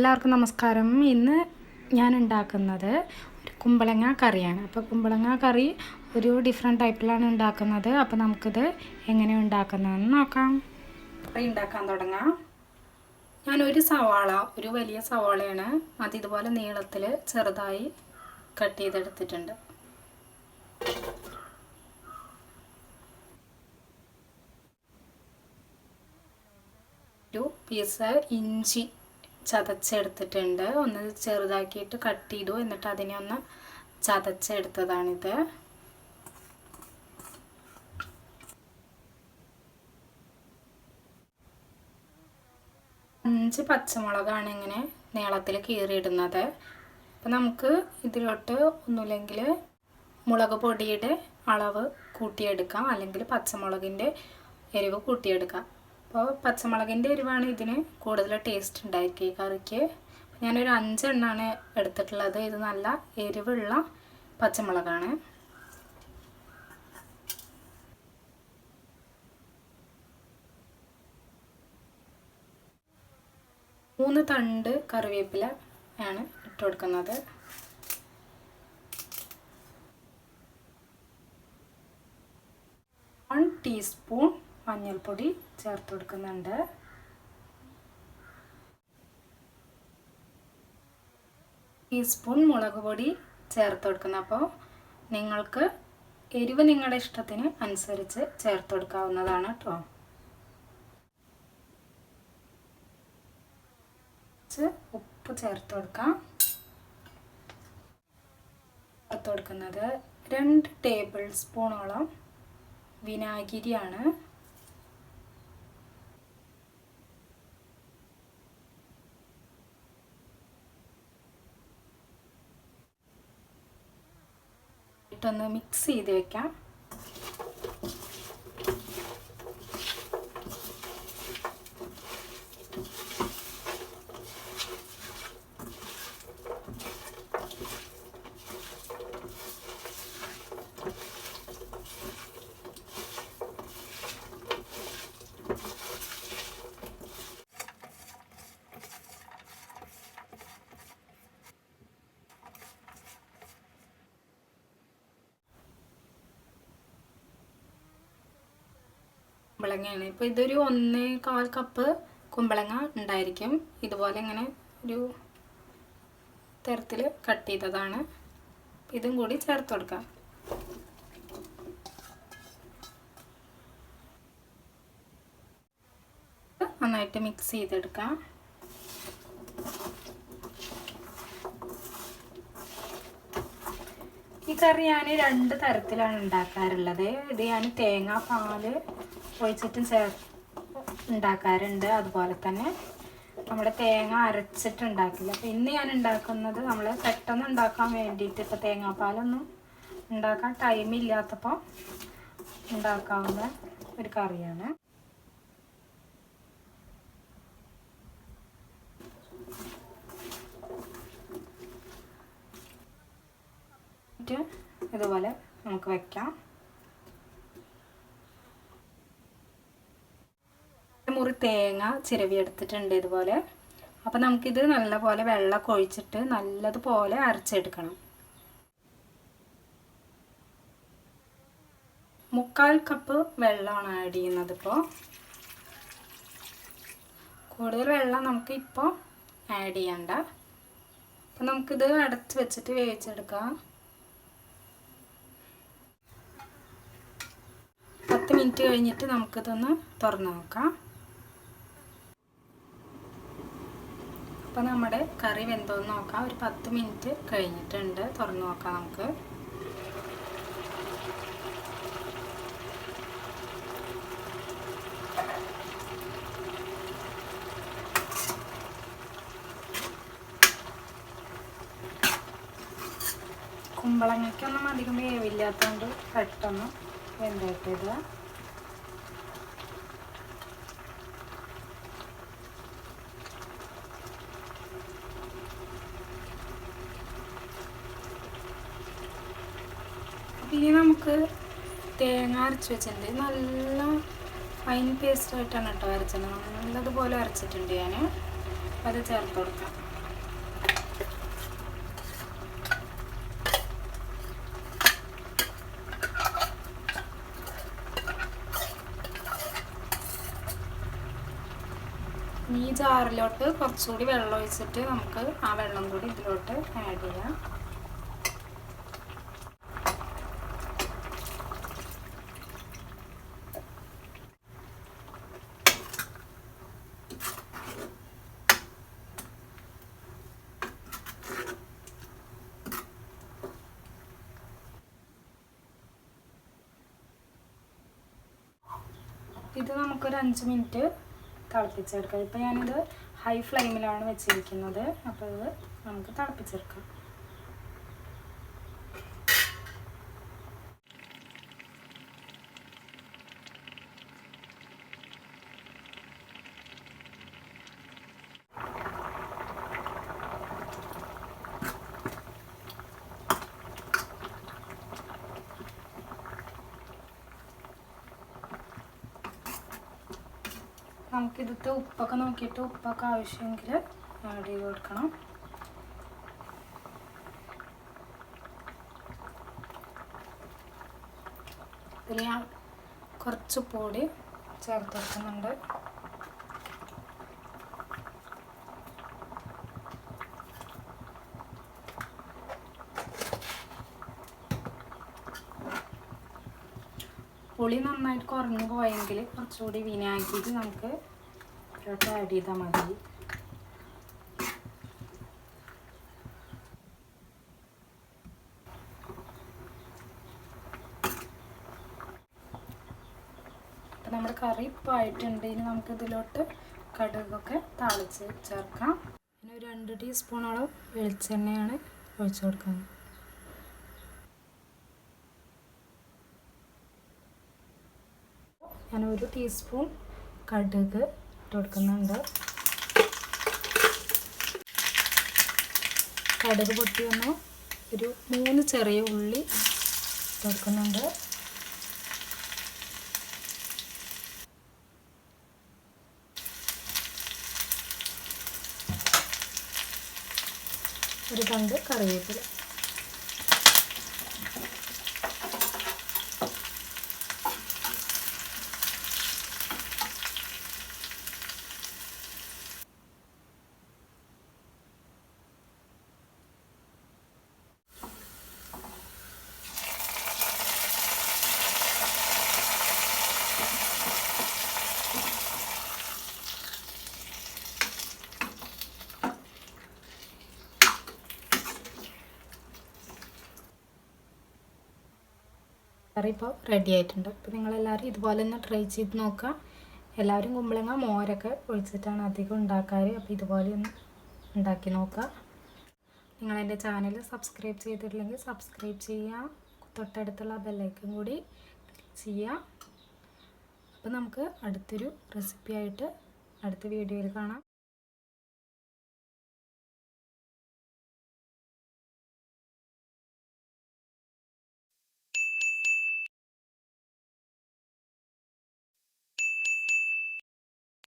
എല്ലാവർക്കും നമസ്കാരം. ഇന്ന് ഞാൻ ഉണ്ടാക്കുന്നത് ഒരു കുമ്പളങ്ങ കറിയാണ്. അപ്പോൾ കുമ്പളങ്ങ കറി ഒരു ഡിഫറെൻറ്റ് ടൈപ്പിലാണ് ഉണ്ടാക്കുന്നത്. അപ്പോൾ നമുക്കിത് എങ്ങനെ ഉണ്ടാക്കുന്നതെന്ന് നോക്കാം. കറി ഉണ്ടാക്കാൻ തുടങ്ങാം. ഞാനൊരു സവാള, ഒരു വലിയ സവാളയാണ്, അത് ഇതുപോലെ നീളത്തിൽ ചെറുതായി കട്ട് ചെയ്തെടുത്തിട്ടുണ്ട്. ഒരു പീസ് ഇഞ്ചി ചതച്ചെടുത്തിട്ടുണ്ട്. ഒന്ന് ചെറുതാക്കിയിട്ട് കട്ട് ചെയ്തു, എന്നിട്ട് അതിനെ ഒന്ന് ചതച്ചെടുത്തതാണിത്. അഞ്ച് പച്ചമുളകാണ് ഇങ്ങനെ നീളത്തിൽ കീറിയിടുന്നത്. അപ്പം നമുക്ക് ഇതിലോട്ട് ഒന്നുമില്ലെങ്കിൽ മുളക് പൊടിയുടെ അളവ് കൂട്ടിയെടുക്കാം, അല്ലെങ്കിൽ പച്ചമുളകിൻ്റെ എരിവ് കൂട്ടിയെടുക്കാം. അപ്പോൾ പച്ചമുളകിൻ്റെ എരിവാണ് ഇതിന് കൂടുതൽ ടേസ്റ്റ് ഉണ്ടായിരിക്കും ഈ കറിക്ക്. ഞാനൊരു 5 എണ്ണമാണ് എടുത്തിട്ടുള്ളത്. ഇത് നല്ല എരിവുള്ള പച്ചമുളകാണ്. മൂന്ന് തണ്ട് കറിവേപ്പില ആണ് ഇട്ട് കൊടുക്കുന്നത്. വൺ ടീസ്പൂൺ മഞ്ഞൾപ്പൊടി ചേർത്ത് കൊടുക്കുന്നുണ്ട്. ടീസ്പൂൺ മുളക് പൊടി ചേർത്ത് കൊടുക്കുന്നത്. അപ്പോൾ നിങ്ങൾക്ക് എരിവ് നിങ്ങളുടെ ഇഷ്ടത്തിന് അനുസരിച്ച് ചേർത്ത് കൊടുക്കാവുന്നതാണ് കേട്ടോ. ഉപ്പ് ചേർത്ത് കൊടുക്കാം. ചേർത്ത് കൊടുക്കുന്നത് 2 ടേബിൾ സ്പൂണോളം വിനാഗിരിയാണ്. ഇട്ടൊന്ന് മിക്സ് ചെയ്ത് വെക്കാം. കുമ്പളങ്ങയാണ്. ഇപ്പോൾ ഇതൊരു 1/4 കപ്പ് കുമ്പളങ്ങ ഉണ്ടായിരിക്കും. ഇതുപോലെ ഇങ്ങനെ ഒരു തരത്തിൽ കട്ട് ചെയ്തതാണ്. ഇതും കൂടി ചേർത്ത് കൊടുക്കാം. നന്നായിട്ട് മിക്സ് ചെയ്തെടുക്കാം. ഈ കറി ഞാൻ 2 തരത്തിലാണ് ഉണ്ടാക്കാറുള്ളത്. ഇത് ഞാൻ തേങ്ങാപ്പാൽ ഒഴിച്ചിട്ടും ഉണ്ടാക്കാറുണ്ട്, അതുപോലെ തന്നെ നമ്മുടെ തേങ്ങ അരച്ചിട്ട് ഉണ്ടാക്കില്ല. അപ്പോൾ ഇന്ന് ഞാൻ ഉണ്ടാക്കുന്നത് നമ്മൾ പെട്ടെന്ന് ഉണ്ടാക്കാൻ വേണ്ടിയിട്ട്, ഇപ്പോൾ തേങ്ങാപ്പാലൊന്നും ഉണ്ടാക്കാൻ ടൈമില്ലാത്തപ്പോൾ ഉണ്ടാക്കാവുന്ന ഒരു കറിയാണ്. ഇതുപോലെ നമുക്ക് വെക്കാം. മുറി തേങ്ങ ചിരവി എടുത്തിട്ടുണ്ട് ഇതുപോലെ. അപ്പം നമുക്കിത് നല്ലപോലെ വെള്ളമൊക്കെ ഒഴിച്ചിട്ട് നല്ലതുപോലെ അരച്ചെടുക്കണം. 1/4 കപ്പ് വെള്ളമാണ് ആഡ് ചെയ്യുന്നത്. ഇപ്പോൾ കൂടുതൽ വെള്ളം നമുക്ക് ഇപ്പോൾ ആഡ് ചെയ്യണ്ട. അപ്പം നമുക്കിത് അടച്ച് വെച്ചിട്ട് വേവിച്ചെടുക്കാം. 10 മിനിറ്റ് കഴിഞ്ഞിട്ട് നമുക്കിതൊന്ന് തുറന്ന് നോക്കാം. അപ്പോൾ നമ്മുടെ കറി വെന്തോന്ന് നോക്കാം. ഒരു 10 മിനിറ്റ് കഴിഞ്ഞിട്ടുണ്ട്. തുറന്ന് നോക്കാം നമുക്ക്. കുമ്പളങ്ങയ്ക്കൊന്നും അധികം വേവില്ലാത്തതുകൊണ്ട് പെട്ടെന്ന് വെന്തിട്ടത്. ഇനി നമുക്ക് തേങ്ങ അരച്ച് വെച്ചിട്ടുണ്ട്. നല്ല ഫൈൻ പേസ്റ്റ് ആയിട്ടാണ് കേട്ടോ അരച്ചത്. നല്ലതുപോലെ അരച്ചിട്ടുണ്ട് ഞാൻ. അത് ചേർത്ത് കൊടുക്കാം. ഇനി ഈ ജാറിലോട്ട് കുറച്ചുകൂടി വെള്ളം ഒഴിച്ചിട്ട് നമുക്ക് ആ വെള്ളം കൂടി ഇതിലോട്ട് ആഡ് ചെയ്യാം. ഇത് നമുക്കൊരു 5 മിനിറ്റ് തിളപ്പിച്ചെടുക്കാം. ഇപ്പോൾ ഞാനിത് ഹൈ ഫ്ലെയിമിലാണ് വെച്ചിരിക്കുന്നത്. അപ്പോൾ ഇത് നമുക്ക് തിളപ്പിച്ചെടുക്കാം. നമുക്കിതിട്ട് ഉപ്പൊക്കെ നോക്കിയിട്ട് ഉപ്പൊക്കെ ആവശ്യമെങ്കിൽ ആഡ് ചെയ്ത് കൊടുക്കണം. ഇതിൽ ഞാൻ കുറച്ച് പൊടി ചേർത്ത് കൊടുക്കുന്നുണ്ട്. പുളി നന്നായിട്ട് കുറഞ്ഞു പോയെങ്കിൽ കുറച്ചുകൂടി വിനാഗിരി നമുക്ക് ഇതിലോട്ട് ആഡ് ചെയ്താൽ മതി. അപ്പം നമ്മുടെ കറി ഇപ്പോൾ ആയിട്ടുണ്ട്. ഇനി നമുക്ക് ഇതിലോട്ട് കടുകൊക്കെ താളിച്ച് ചേർക്കാം. പിന്നെ ഒരു 2 ടീസ്പൂണോളം വെളിച്ചെണ്ണയാണ് ഒഴിച്ചു കൊടുക്കുന്നത്. ഞാൻ 1 ടീസ്പൂൺ കടുക് ഇട്ട് കൊടുക്കുന്നുണ്ട്. കടുക് പൊട്ടി വന്ന് ഒരു 3 ചെറിയ ഉള്ളി ഇട്ട് കൊടുക്കുന്നുണ്ട്. ഒരു തണ്ട് കറിവേപ്പില. കറി ഇപ്പോൾ റെഡി ആയിട്ടുണ്ട്. അപ്പോൾ നിങ്ങളെല്ലാവരും ഇതുപോലെ ഒന്ന് ട്രൈ ചെയ്ത് നോക്കുക. എല്ലാവരും കുമ്പളങ്ങ മോരൊക്കെ ഒഴിച്ചിട്ടാണ് അധികം ഉണ്ടാക്കാറ്. അപ്പോൾ ഇതുപോലെ ഒന്ന് ഉണ്ടാക്കി നോക്കുക. നിങ്ങളെൻ്റെ ചാനൽ സബ്സ്ക്രൈബ് ചെയ്തിട്ടില്ലെങ്കിൽ സബ്സ്ക്രൈബ് ചെയ്യുക. തൊട്ടടുത്തുള്ള ബെല്ലൈക്കൺ കൂടി ക്ലിക്ക് ചെയ്യുക. അപ്പോൾ നമുക്ക് അടുത്തൊരു റെസിപ്പി ആയിട്ട് അടുത്ത വീഡിയോയിൽ കാണാം.